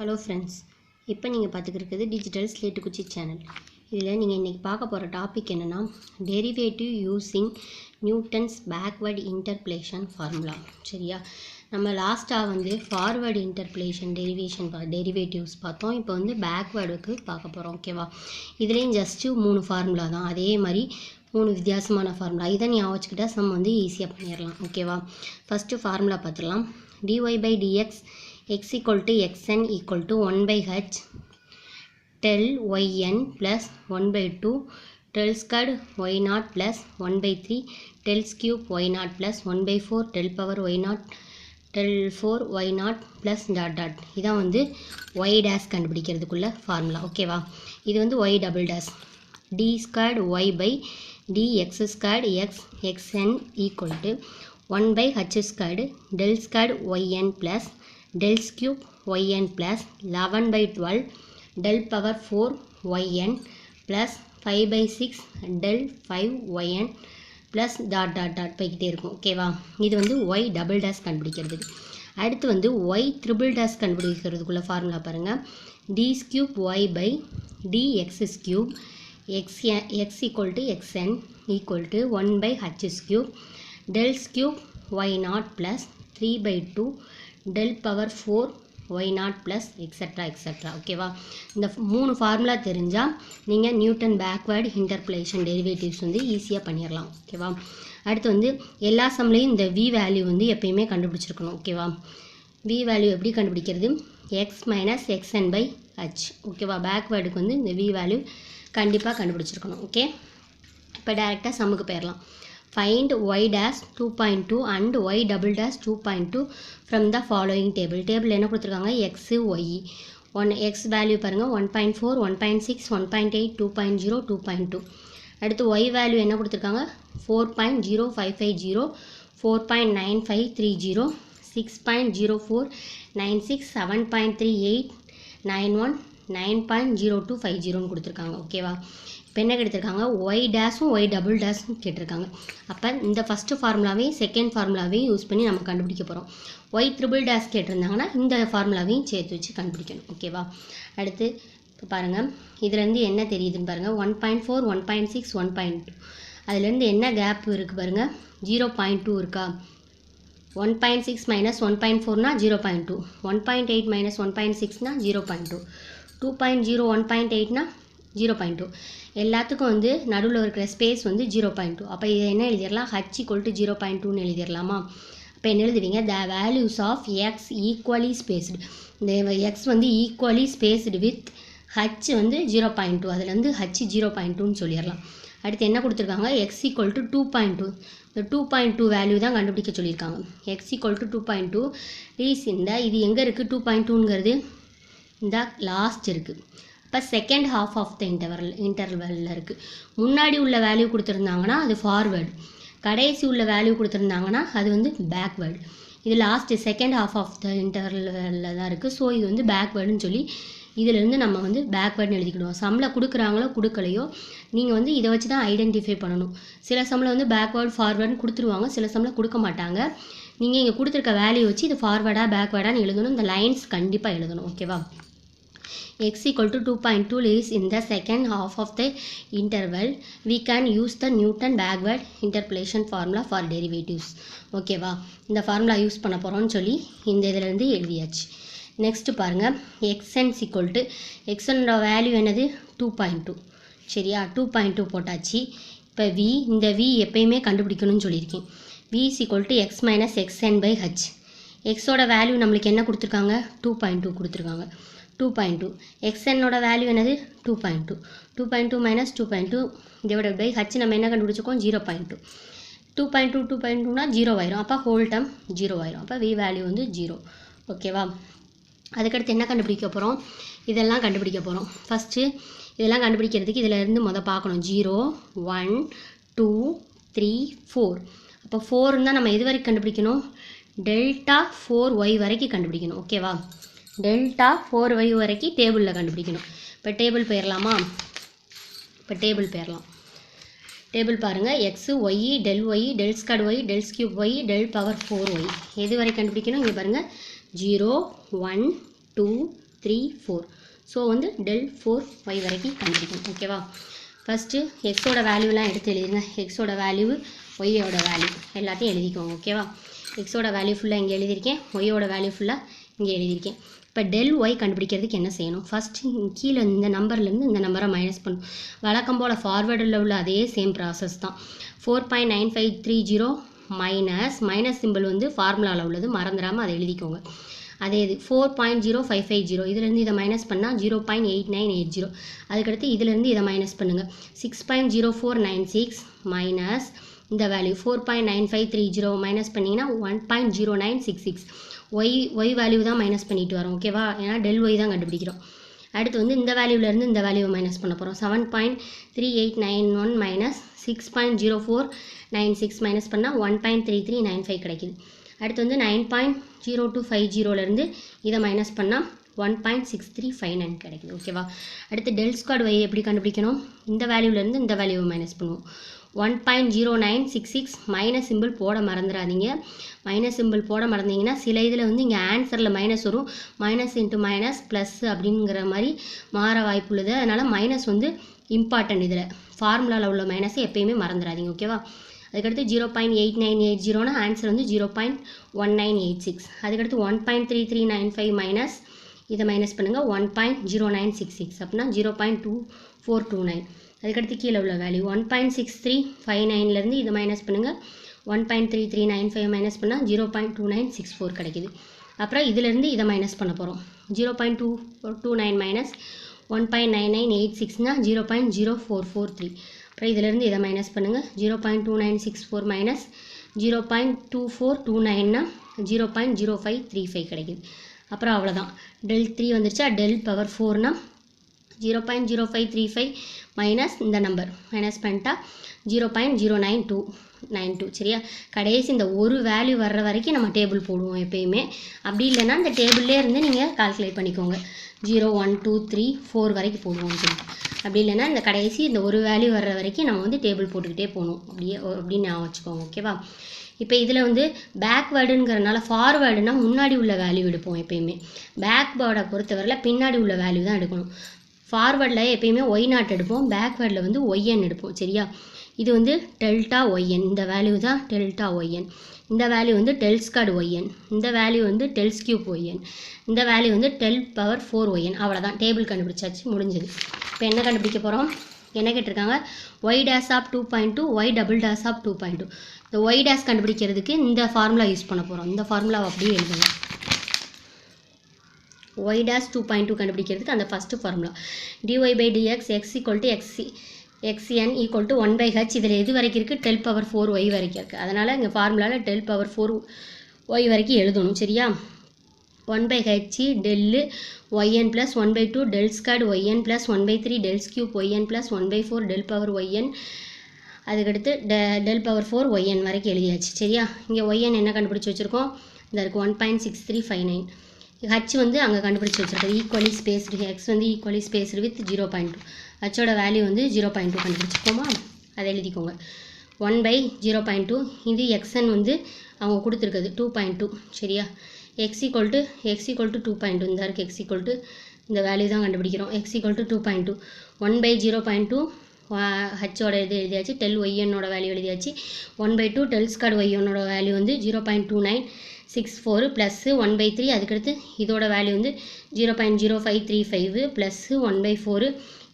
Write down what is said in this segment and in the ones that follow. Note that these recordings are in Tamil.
ஹலோ ஃப்ரெண்ட்ஸ், இப்போ நீங்கள் பார்த்துக்கிட்டு டிஜிட்டல் ஸ்லேட்டு குச்சி சேனல். இதில் நீங்கள் இன்றைக்கி பார்க்க போகிற டாபிக் என்னென்னா derivative using Newton's backward interpolation formula. சரியா? நம்ம லாஸ்ட்டாக ஃபார்வேர்டு இன்டர்போலேஷன் டெரிவேட்டிவ்ஸ் பார்த்தோம். இப்போ பேக்வேர்டுக்கு பார்க்க போகிறோம். ஓகேவா? இதுலேயும் ஜஸ்ட்டு 3 ஃபார்முலா தான். அதே மாதிரி 3 வித்தியாசமான ஃபார்முலா. இதை ஞாபகம் வச்சுக்கிட்டால் சம் ஈஸியாக பண்ணிடலாம். ஓகேவா? ஃபஸ்ட்டு ஃபார்முலா பார்த்துடலாம். dy/dx x equal to xn equal to 1 by h del yn plus 1 by 2 del squared y naught plus 1 by 3 del cube y naught plus 1 by 4 del power y naught del 4 y naught plus dot dot. இதான் y dash கண்டுபிடிக்கிறதுக்குள்ள ஃபார்முலா. ஓகேவா? இது y double dash d squared y by dx squared x xn equal to 1 by h squared del squared yn plus del cube yn plus 11 by 12 del power 4 yn plus 5 by 6 del 5 yn plus dot dot dot போய்கிட்டே இருக்கும். ஓகேவா? இது y double dash கண்டுபிடிக்கிறதுக்கு. அடுத்து y triple dash கண்டுபிடிக்கிறதுக்குள்ள ஃபார்முலா பாருங்கள். d cube y by dx cube x equal to xn equal to 1 by h cube del cube y naught plus 3 by 2 del power 4 y naught plus etc etc. ஓகேவா? இந்த 3 ஃபார்முலா தெரிஞ்சால் நீங்கள் நியூட்டன் பேக்வேர்டு இன்டர்போலேஷன் டெரிவேட்டிவ்ஸ் ஈஸியாக பண்ணிடலாம். ஓகேவா? அடுத்து எல்லா சம்லையும் இந்த v வேல்யூ எப்பயுமே கண்டுபிடிச்சிருக்கணும். ஓகேவா? v வேல்யூ எப்படி கண்டுபிடிக்கிறது? x minus xn by h. ஓகேவா? பேக்வேர்டுக்கு இந்த v வேல்யூ கண்டிப்பாக கண்டுபிடிச்சிருக்கணும். ஓகே, இப்போ டேரெக்டாக சம்முக்கு போயிடலாம். Find y dash 2.2 and y double dash 2.2 from the following table. Table என்ன கொடுத்துருக்காங்க? x, y. x வேல்யூ பாருங்கள் 1.4, 1.6, 1.8, 2.0, 2.2. அடுத்து y வேல்யூ என்ன கொடுத்துருக்காங்க? 4.0550, 4.9530, 6.0496, 7.38, 91, 9.0250 கொடுத்துருக்காங்க. ஓகேவா? இப்போ என்ன கேட்டிருக்காங்க? y டேஷும் y டபுள் டேஷும் கேட்டிருக்காங்க. அப்போ இந்த ஃபஸ்ட்டு ஃபார்முலாவையும் செகண்ட் ஃபார்முலாவையும் யூஸ் பண்ணி நம்ம கண்டுபிடிக்க போகிறோம். y ட்ரிபிள் டேஷ் கேட்டிருந்தாங்கன்னா இந்த ஃபார்முலாவையும் சேர்த்து வச்சு கண்டுபிடிக்கணும். ஓகேவா? அடுத்து இப்போ பாருங்கள், இதுலேருந்து என்ன தெரியுதுன்னு பாருங்கள். 1.4, 1.6, 1.2. அதுலேருந்து என்ன கேப் இருக்குது பாருங்கள்? 0.2 இருக்கா? 1.6 மைனஸ் 1.4னா 0.2, 1.8 மைனஸ் 1.6னா 0.2, 2.0 1.8னா 0.2. எல்லாத்துக்கும் நடுவில் இருக்கிற ஸ்பேஸ் 0.2. அப்போ இதை என்ன எழுதிடலாம்? h equal to 0.2ன்னு எழுதிடலாமா? அப்போ என்ன எழுதுவீங்க? The values of X equally spaced. இந்த X equally spaced with h 0.2. அதுலேருந்து h 0.2ன்னு சொல்லிடலாம். அடுத்து என்ன கொடுத்துருக்காங்க? X equal to 2.2. இந்த 2.2 வேல்யூ தான் கண்டுபிடிக்க சொல்லியிருக்காங்க. எக்ஸ் ஈக்குவல் டு 2.2 ரீஸ் இது எங்கே இருக்குது? 2.2ங்கிறது இந்த லாஸ்ட் இருக்குது. இப்போ செகண்ட் ஹாஃப் ஆஃப் த இன்டர்வலில் இருக்குது. முன்னாடி உள்ள வேல்யூ கொடுத்துருந்தாங்கன்னா அது ஃபார்வேர்டு, கடைசி உள்ள வேல்யூ கொடுத்துருந்தாங்கன்னா அது பேக்வேர்டு. இது last second half of the இன்டர்வலில் தான் இருக்குது. ஸோ இது பேக்வேர்டுன்னு சொல்லி இதிலேருந்து நம்ம பேக்வேர்டுன்னு எழுதிக்கிடுவோம். சம்மில் கொடுக்குறாங்களோ கொடுக்கலையோ நீங்கள் இதை வச்சு தான் ஐடென்டிஃபை பண்ணணும். சில சம்மில் பேக்வேர்டு ஃபார்வேர்டுன்னு கொடுத்துருவாங்க, சில சம்மில் கொடுக்க மாட்டாங்க. நீங்கள் இங்கே கொடுத்துருக்க வேல்யூ வச்சு இது ஃபார்வேர்டாக பேக்வேர்டான்னு எழுதணும். இந்த லைன்ஸ் கண்டிப்பாக எழுதணும். ஓகேவா? x equal to 2.2 is in the second half of the interval. We can use the Newton backward interpolation formula for derivatives. ஓகேவா? இந்த ஃபார்முலா யூஸ் பண்ண போகிறோம்னு சொல்லி இந்த இதிலேருந்து எழுதியாச்சு. நெக்ஸ்ட்டு பாருங்கள், xn equal to xnோட வேல்யூ என்னது? 2.2. சரியா? 2.2 போட்டாச்சு. இப்போ இந்த v எப்பயுமே கண்டுபிடிக்கணும்னு சொல்லியிருக்கேன். v is equal to x minus xn by h. xோட வேல்யூ நம்மளுக்கு என்ன கொடுத்துருக்காங்க? 2.2 கொடுத்துருக்காங்க. 2.2. xnோட வேல்யூ என்னது? 2.2. 2.2 மைனஸ் 2.2 டிவைடட் பை h நம்ம என்ன கண்டுபிடிச்சிருக்கோம்? 0.2. 2.2 2.2னா 0 ஆயிரும். அப்போ ஹோல் டம் 0 ஆயிரும். அப்போ v வேல்யூ 0. ஓகேவா? அதுக்கடுத்து என்ன கண்டுபிடிக்க போகிறோம்? இதெல்லாம் கண்டுபிடிக்க போகிறோம். ஃபஸ்ட்டு இதெல்லாம் கண்டுபிடிக்கிறதுக்கு இதில் இருந்து பார்க்கணும். 0 1 2 3 4. அப்போ 4 இருந்தால் நம்ம எது வரைக்கும் கண்டுபிடிக்கணும்? டெல்டா 4y வரைக்கும் கண்டுபிடிக்கணும். ஓகேவா? டெல்டா 4y வரைக்கும் டேபிளில் கண்டுபிடிக்கணும். இப்போ டேபிள் போயிடலாமா? இப்போ டேபிள் போயிடலாம். டேபிள் பாருங்கள். X Y del Y del squared Y del cube Y del power 4y எது வரை கண்டுபிடிக்கணும்? இங்கே பாருங்கள். 0 1 2 4 ஸோ வந்து del 4y வரைக்கும் கண்டுபிடிக்கணும் ஓகேவா. ஃபஸ்ட்டு எக்ஸோட வேல்யூலாம் எடுத்து எழுதிருங்க. எக்ஸோட வேல்யூ ஒய்யோட வேல்யூ எல்லாத்தையும் எழுதிக்கோங்க ஓகேவா. எக்ஸோட வேல்யூ ஃபுல்லாக இங்கே எழுதியிருக்கேன், ஒய்யோட வேல்யூ ஃபுல்லாக இங்கே எழுதியிருக்கேன். இப்போ del y கண்டுபிடிக்கிறதுக்கு என்ன செய்யணும், ஃபஸ்ட்டு கீழே இந்த நம்பர்லேருந்து இந்த நம்பரை மைனஸ் பண்ணணும். வழக்கம் போல் ஃபார்வேர்டில் உள்ள அதே சேம் ப்ராசஸ் தான். 4.9530 மைனஸ் சிம்பிள் வந்து ஃபார்முலாவில் உள்ளது, மறந்துடாமல் அதை எழுதிக்கோங்க. அதே இது 4.0550 இதுலேருந்து இதை மைனஸ் பண்ணால் 0.8980. அதுக்கடுத்து இதிலேருந்து இதை மைனஸ் பண்ணுங்கள். 6.0496 மைனஸ் இந்த வேல்யூ 4.9530 மைனஸ் பண்ணிங்கன்னா 1.0966. ஒய் வேல்யூ தான் மைனஸ் பண்ணிட்டு வரோம் ஓகேவா, ஏன்னா del y தான் கண்டுபிடிக்கிறோம். அடுத்து வந்து இந்த வேல்யூலேருந்து இந்த வேல்யூவை மைனஸ் பண்ண போகிறோம். 7.3891 மைனஸ் 6.0496 மைனஸ் பண்ணால் 1.3395 கிடைக்குது. அடுத்து வந்து 9.0250 இதை மைனஸ் பண்ணால் 1.6359 கிடைக்குது ஓகேவா. அடுத்து del squared y எப்படி கண்டுபிடிக்கணும், இந்த வேல்யூலேருந்து இந்த வேல்யூவை மைனஸ் பண்ணுவோம். 1.0966 மைனஸ் சிம்பிள் போட மறந்துடாதீங்க. மைனஸ் சிம்பிள் போட மறந்தீங்கன்னா சில இதில் வந்து இங்கே ஆன்சரில் மைனஸ் வரும், மைனஸ் இன்ட்டு மைனஸ் ப்ளஸ் அப்படிங்கிற மாதிரி மாற வாய்ப்பு உள்ளது. அதனால் மைனஸ் வந்து இம்பார்ட்டன்ட், இதில் ஃபார்முலாவில் உள்ள மைனஸை எப்பயுமே மறந்துடாதீங்க ஓகேவா. அதுக்கடுத்து 0.8980னா ஆன்சர் வந்து 0.1986. அதுக்கடுத்து 1.3395 மைனஸ் இதை மைனஸ் பண்ணுங்கள் 1.0966 அப்படின்னா 0.2429. அதுக்கடுத்து கீழே உள்ள வேல்யூ 1.6359 இதை மைனஸ் பண்ணுங்கள் 1.3395 மைனஸ் பண்ணால் 0.2964 கிடைக்குது. அப்புறம் இதிலேருந்து இதை மைனஸ் பண்ண போகிறோம். 0.229 மைனஸ் 1.9986னா 0.0443. அப்புறம் இதிலேருந்து இதை மைனஸ் பண்ணுங்கள் 0.2964 மைனஸ் 0.2429னா 0.0535 கிடைக்குது. அப்புறம் அவ்வளோதான், del 3 வந்துருச்சா. del பவர் 4னா 0.0535 மைனஸ் இந்த நம்பர் மைனஸ் பண்ணிட்டா 0.09292 சரியா. கடைசி இந்த ஒரு வேல்யூ வர்ற வரைக்கும் நம்ம டேபிள் போடுவோம் எப்பயுமே. அப்படி இல்லைன்னா இந்த டேபிள்லே இருந்து நீங்கள் கால்குலேட் பண்ணிக்கோங்க. 0 1 2 3 4 வரைக்கும் போடுவோம் சொல்லிட்டு. அப்படி இல்லைன்னா இந்த கடைசி இந்த ஒரு வேல்யூ வர்ற வரைக்கும் நம்ம வந்து டேபிள் போட்டுக்கிட்டே போகணும் அப்படின்னு நான் வச்சுக்கோங்க ஓகேவா. இப்போ இதில் வந்து பேக்வேர்டுங்கிறனால ஃபார்வேர்டுனா முன்னாடி உள்ள வேல்யூ எடுப்போம் எப்பயுமே. பேக்வேர்டை பொறுத்தவரையில் பின்னாடி உள்ள வேல்யூ தான் எடுக்கணும். ஃபார்வேர்டில் எப்பயுமே y0 எடுப்போம், பேக்வேர்டில் வந்து yn எடுப்போம் சரியா. இது வந்து டெல்டா ஒய்என், இந்த வேல்யூ தான் டெல்டா ஒய்என். இந்த வேல்யூ வந்து del squared yn, இந்த வேல்யூ வந்து del cube yn, இந்த வேல்யூ வந்து del power 4yn. அவ்வளோதான், டேபிள் கண்டுபிடிச்சாச்சு, முடிஞ்சது. இப்போ என்ன கண்டுபிடிக்க போகிறோம், என்ன கேட்டிருக்காங்க, y dash of 2.2 y double dash of 2.2. இந்த y dash கண்டுபிடிக்கிறதுக்கு இந்த ஃபார்முலா யூஸ் பண்ண போகிறோம். இந்த ஃபார்முலாவை அப்படியே எழுதுங்க. y dash 2.2 கண்டுபிடிக்கிறதுக்கு அந்த first formula dy by dx x equal to xn equal to 1/h. இதில் எது வரைக்கும் இருக்குது, del power 4y வரைக்கும் இருக்குது. அதனால் இங்கே ஃபார்முலாவில் del power 4y வரைக்கும் எழுதணும் சரியா. 1/h del yn plus 1/2 del squared yn plus 1/3 del cube yn plus 1/4 del power yn. அதுக்கடுத்து del power 4yn வரைக்கும் எழுதியாச்சு சரியா. இங்கே yn என்ன கண்டுபிடிச்சி வச்சுருக்கோம், இந்த இருக்குது 1.6359. h வந்து அங்கே கண்டுபிடிச்சி வச்சுருக்கோம், ஈக்குவலி ஸ்பேஸ்டு. x வந்து ஈக்குவலி ஸ்பேஸ்டு வித் 0.2. ஹச்சோட வேல்யூ வந்து 0.2 கண்டுபிடிச்சிருக்கோமா, அதை எழுதிக்கோங்க. 1/0.2. இது xn வந்து அவங்க கொடுத்துருக்குது 2.2 சரியா. x equal to 2.2. இந்த இருக்குது x equal to இந்த வேல்யூ தான் கண்டுபிடிக்கிறோம். x equal to 2.2. 1/0.2 ஹச்சோட இது எழுதியாச்சு, del ynோட வேல்யூ எழுதியாச்சு. 1/2 del squared ynோட வேல்யூ வந்து 0.2964 ப்ளஸ் 1/3. அதுக்கடுத்து இதோட வேல்யூ வந்து 0.0535 ப்ளஸ் 1/4.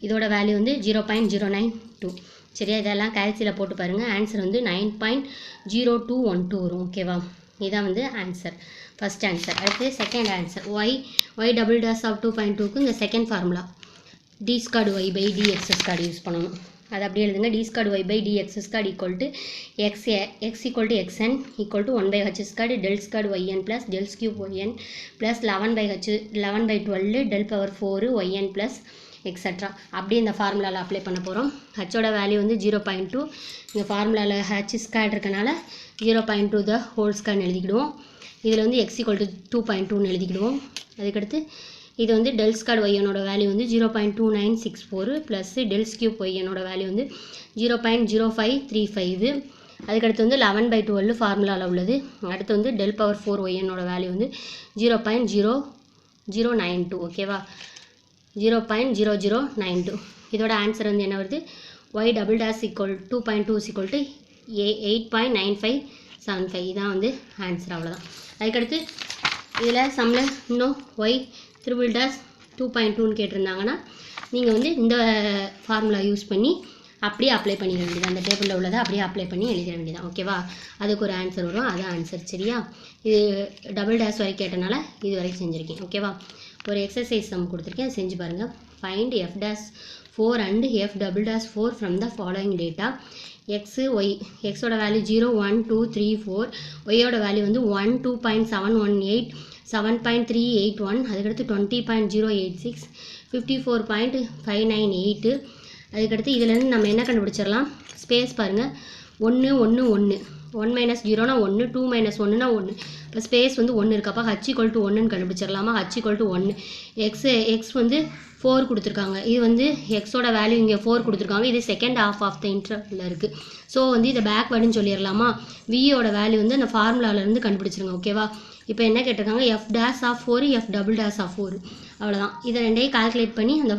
இதோட வேல்யூ வந்து 0.092 சரியா. இதெல்லாம் கேல்சியில் போட்டு பாருங்கள், ஆன்சர் வந்து 9.0212 வரும் ஓகேவா. இதுதான் வந்து ஆன்சர், ஃபஸ்ட் ஆன்சர். அடுத்து second answer, y double dash of 2.2க்கு இந்த second formula d squared y by dx squared use பண்ணணும். அது அப்படியே எழுதுங்க. d squared y by dx squared equal to x equal to xn equal to 1/h squared del squared yn plus del cube yn plus 11/12 del power 4 yn plus extra. அப்படி இந்த ஃபார்முலாவில் அப்ளை பண்ண போகிறோம். ஹச்சோட வேல்யூ வந்து 0.2. இந்த ஃபார்முலாவில் ஹச் ஸ்கொயர் இருக்கனால 0.2 த ஹோல் ஸ்கொயர்னு எழுதிக்கிடுவோம். இதில் வந்து x equal to 2.2ன்னு எழுதிக்கிடுவோம். அதுக்கடுத்து இது வந்து del squared ynோட வேல்யூ வந்து 0.2964 ப்ளஸ் del cube ynோட வேல்யூ வந்து 0.0535. அதுக்கடுத்து வந்து 11/12 ஃபார்முலாவில் உள்ளது. அடுத்து வந்து del power 4 ynோட வேல்யூ வந்து 0.092 0.0092 ஓகேவா 0.0092 இதோட ஆன்சர் வந்து என்ன வருது y double dash equal 2.2 is equal to 8.9575 இதான் வந்து ஆன்சர் அவ்வளோதான். அதுக்கடுத்து இதில் சம்மில் இன்னும் y ட்ரிபிள் டேஷ் 2.2ன்னு கேட்டிருந்தாங்கன்னா நீங்கள் வந்து இந்த ஃபார்முலா யூஸ் பண்ணி அப்படியே அப்ளை பண்ணிக்க வேண்டியது, அந்த டேபிளில் உள்ளதை அப்படியே அப்ளை பண்ணி எழுதிட வேண்டியதான் ஓகேவா. அதுக்கு ஒரு ஆன்சர் வரும், அதான் ஆன்சர் சரியா. இது டபுள் டேஷ் வரை கேட்டனால இது வரைக்கும் செஞ்சுருக்கேன் ஓகேவா. ஒரு எக்ஸசைஸ் சம் கொடுத்துருக்கேன், செஞ்சு பாருங்கள். Find f dash 4 and f double dash 4 from the following data. x y xோட வேல்யூ 0 1 2 3 4 yோட வேல்யூ வந்து 1 2.718 7.381 அதுக்கடுத்து 20.086 54.598 அதுக்கடுத்து இதிலேருந்து நம்ம என்ன கண்டுபிடிச்சிடலாம், ஸ்பேஸ் பாருங்கள் 1 1 1 1 மைனஸ் 0னா 1 2 மைனஸ் 1னா 1 இப்போ ஸ்பேஸ் வந்து 1 இருக்கப்போ h ஈக்குவல் டு 1ன்னு கண்டுபிடிச்சிடலாமா. h ஈக்குவல் டு 1 எக்ஸ் வந்து 4 கொடுத்துருக்காங்க, இது வந்து எக்ஸோட வேல்யூ இங்கே 4 கொடுத்துருக்காங்க, இது செகண்ட் ஹாஃப் ஆஃப் த இன்டர்வலில் இருக்குது. ஸோ வந்து இதை பேக்வேர்டுன்னு சொல்லிடலாமா. வியோட வேல்யூ வந்து அந்த ஃபார்முலாவிலேருந்து கண்டுபிடிச்சிருங்க ஓகேவா. இப்போ என்ன கேட்டிருக்காங்க f dash of 4 f double dash of 4 அவ்வளோதான். இதை ரெண்டையும் கால்குலேட் பண்ணி இந்த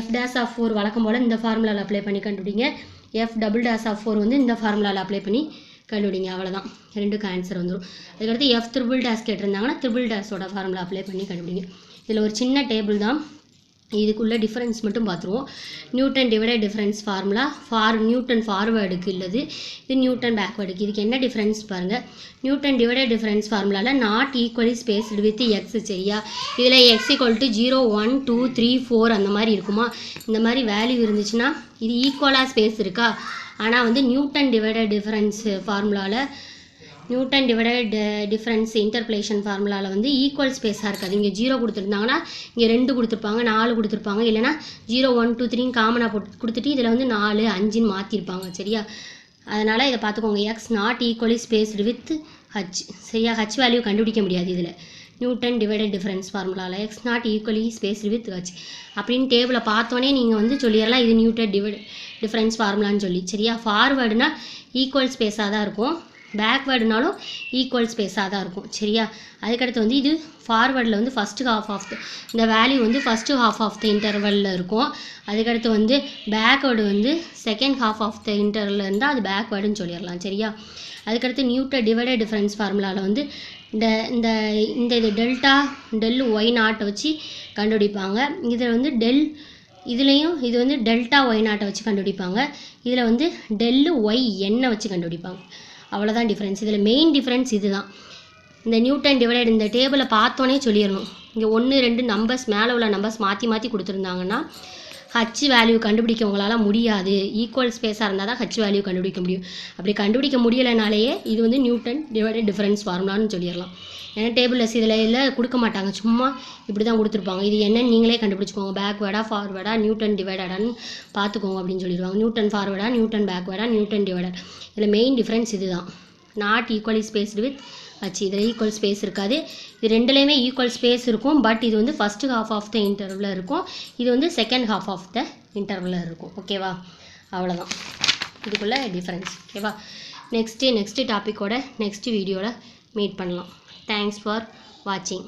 f dash ஆஃப் 4 வழக்கம் போல் இந்த ஃபார்முலாவில் அப்ளை பண்ணி கண்டுபிடிங்க, f டபுள் dash ஆஃப் 4 வந்து இந்த ஃபார்முலாவில் அப்ளை பண்ணி கண்டுபிடிங்க அவ்வளோதான். ரெண்டுக்கு ஆன்சர் வந்துடும். அதுக்கடுத்து f ட்ரிபிள் டேஷ் கேட்டிருந்தாங்கன்னா ட்ரிபிள் டேஷோட ஃபார்முலா அப்ளை பண்ணி கண்டுபிடிங்க. இதில் ஒரு சின்ன டேபிள் தான், இதுக்குள்ள டிஃபரன்ஸ் மட்டும் பார்த்துருவோம். Newton divided difference formula Newton ஃபார்வேர்டுக்கு இல்லது, இது நியூட்டன் பேக்வேர்டுக்கு. இதுக்கு என்ன டிஃபரன்ஸ் பாருங்கள். நியூட்டன் டிவைடட் டிஃபரன்ஸ் ஃபார்முலாவில் not equally spaced with X சரியா. இதில் எக்ஸ் ஈக்குவல் டு 0 1 2 3 4 அந்த மாதிரி இருக்குமா. இந்த மாதிரி வேல்யூ இருந்துச்சுன்னா இது ஈக்குவலாக ஸ்பேஸ் இருக்கா. ஆனால் வந்து நியூட்டன் டிவைடட் டிஃபரன்ஸ் ஃபார்முலாவில் நியூட்டன் டிவைடட் டிஃபரன்ஸ் இன்டர்போலேஷன் ஃபார்முலாவில் வந்து ஈக்குவல் ஸ்பேஸாக இருக்காது. இங்கே 0 கொடுத்துருந்தாங்கன்னா இங்கே 2 கொடுத்துருப்பாங்க, 4 கொடுத்துருப்பாங்க, இல்லைனா 0 1 2 3 காமனாக கொடுத்துட்டு இதில் வந்து 4 5ன்னு மாற்றிருப்பாங்க சரியா. அதனால் இதை பார்த்துக்கோங்க, X not equally spaced with H சரியா. ஹச் வேல்யூ கண்டுபிடிக்க முடியாது இதில் நியூட்டன் டிவைடட் டிஃபரன்ஸ் ஃபார்முலாவில் X not equally spaced with H அப்படின்னு டேபிளை பார்த்தோன்னே நீங்கள் வந்து சொல்லிடலாம் இது நியூட்டன் டிஃபரன்ஸ் ஃபார்முலான்னு சொல்லி சரியா. ஃபார்வேர்டுனா ஈக்குவல் ஸ்பேஸாக தான் இருக்கும், பேக்வேர்டுனாலும் ஈக்குவல் ஸ்பேஸாக தான் இருக்கும் சரியா. அதுக்கடுத்து வந்து இது ஃபார்வேர்டில் வந்து ஃபஸ்ட்டு ஹாஃப் ஆஃப் இந்த வேல்யூ வந்து ஃபஸ்ட்டு ஹாஃப் ஆஃப் த இன்டர்வலில் இருக்கும். அதுக்கடுத்து வந்து பேக்வேர்டு வந்து செகண்ட் ஹாஃப் ஆஃப் த இன்டர்வலில் இருந்தால் அது பேக்வேர்டுன்னு சொல்லிடலாம் சரியா. அதுக்கடுத்து நியூட்டன் டிவைடட் டிஃபரன்ஸ் ஃபார்முலாவில் வந்து இந்த இது டெல் ஒய் நாட்டை வச்சு கண்டுபிடிப்பாங்க. இதில் வந்து இதுலேயும் இது வந்து டெல்டா ஒய் நாட்டை வச்சு கண்டுபிடிப்பாங்க. இதில் வந்து டெல் ஒய் எண்ணை வச்சு கண்டுபிடிப்பாங்க. அவ்வளோதான் டிஃப்ரென்ஸ். இதில் மெயின் டிஃப்ரென்ஸ் இது தான். இந்த நியூட்டன் டிவைடட் இந்த டேபிளை பார்த்தோன்னே சொல்லிடணும். இங்கே 1 2 நம்பர்ஸ் மேலே உள்ள நம்பர்ஸ் மாற்றி கொடுத்துருந்தாங்கன்னா ஹச் வேல்யூ கண்டுபிடிக்க உங்களால் முடியாது. ஈக்குவல் ஸ்பேஸாக இருந்தால் தான் ஹச் வேல்யூ கண்டுபிடிக்க முடியும். அப்படி கண்டுபிடிக்க முடியலைனாலேயே இது வந்து நியூட்டன் டிவைடட் டிஃபரன்ஸ் ஃபார்முலான்னு சொல்லிடலாம். ஏன்னா டேபிளில் இதில் கொடுக்க மாட்டாங்க, சும்மா இப்படி தான் கொடுத்துருப்பாங்க. இது என்னன்னு நீங்களே கண்டுபிடிச்சிக்கோங்க, பேக்வேர்டா ஃபார்வேர்டா நியூட்டன் டிவைடடான்னு பார்த்துக்கோங்க அப்படின்னு சொல்லிடுவாங்க. நியூட்டன் ஃபார்வேர்டா நியூட்டன் பேக்வேர்டா நியூட்டன் டிவைடட். இதில் மெயின் டிஃப்ரென்ஸ் இது தான், not equally spaced with H. இதில் ஈக்குவல் ஸ்பேஸ் இருக்காது, இது ரெண்டுலேயுமே ஈக்குவல் ஸ்பேஸ் இருக்கும். பட் இது வந்து ஃபஸ்ட்டு ஹாஃப் ஆஃப் த இன்டர்வலில் இருக்கும், இது வந்து செகண்ட் ஹாஃப் ஆஃப் த இன்டர்வலில் இருக்கும் ஓகேவா. அவ்வளோதான் இதுக்குள்ளே டிஃப்ரென்ஸ் ஓகேவா. நெக்ஸ்ட்டு டாப்பிக்கோட நெக்ஸ்ட் வீடியோவில் மீட் பண்ணலாம். தேங்க்ஸ் ஃபார் வாட்சிங்.